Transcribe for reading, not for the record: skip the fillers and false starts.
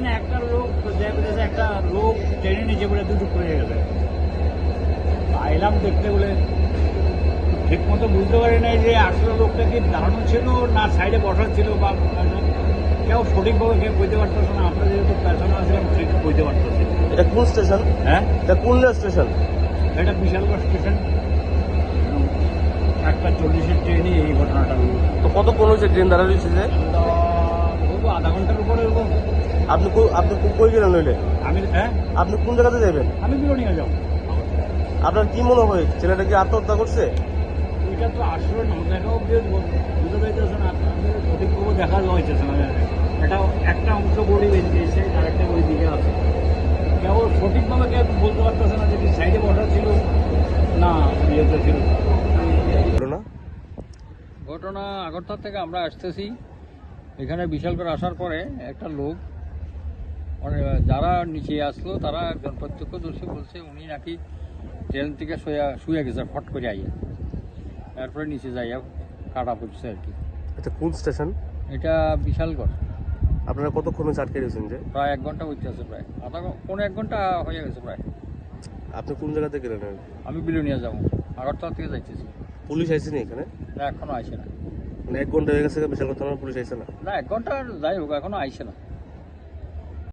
এখানে একটা লোক একটা লোক ট্রেনে নিচে বলে দুটো পড়ে গেছে। আইলাম দেখতে বলে ঠিক মতো বুঝতে পারি নাই যে আসলে লোকটা কি দাঁড়ানো ছিল না সাইডে বসার ছিল বা কেউ সঠিকভাবে কেউ বইতে পারতেছে না। আমরা যেহেতু পেছনে আছিলাম ঠিক বইতে পারতেছি। এটা কোন স্টেশন? হ্যাঁ, এটা কোন স্টেশন? এটা বিশালগড় স্টেশন। 1:40-এর ট্রেনে এই ঘটনাটা হলো। তো কতক্ষণ হয়েছে ট্রেন দাঁড়া রয়েছে যে? বলবো আধা ঘন্টার উপরে এরকম। আপনি কই গেলেন নইলে? হ্যাঁ, আপনি কোন জায়গাতে যাবেন? আমি বিরোনিয়া যাবো। আপনার কি মনে হয় ছেলেটা কি আত্মহত্যা করছে? এটা তো আসলে না দেখাও বুঝতে পারতেছে না, সঠিকভাবে দেখা যাইতেছে না। এটা একটা অংশ বডি বেরিয়েছে আর একটা ওই দিকে আছে, কেবল সঠিকভাবে কেউ বলতে পারতেছে না যে কি সাইডে বসা ছিল না ইয়েতে ছিল। না ঘটনা আগরতলা থেকে আমরা আসতেছি, এখানে বিশালগড় আসার পরে একটা লোক যারা নিচে আসলো তারা একজন প্রত্যক্ষদর্শী বলছে উনি নাকি ট্রেন থেকে শুয়ে গেছে ফট করে আইয়া, তারপরে নিচে যাইয়া কাটা পড়ছে আর কি। এটা কোন স্টেশন? এটা বিশালগড়। আপনারা কতক্ষণ হচ্ছে আটকে রয়েছেন যে? প্রায় 1 ঘন্টা হইতে আছে, প্রায় পৌনে 1 ঘন্টা হয়ে গেছে প্রায়। আপনি কোন জায়গাতে গেলেন? আমি বিলোনিয়া যাবো, আগরতলা থেকে যাইতেছি। পুলিশ আইসেনি এখানে? না, এখনো আইসে না। মানে 1 ঘন্টা হয়ে গেছে বিশাল কথা, পুলিশ আইসে না? না, 1 ঘন্টা যাই হোক এখনো আইসে না।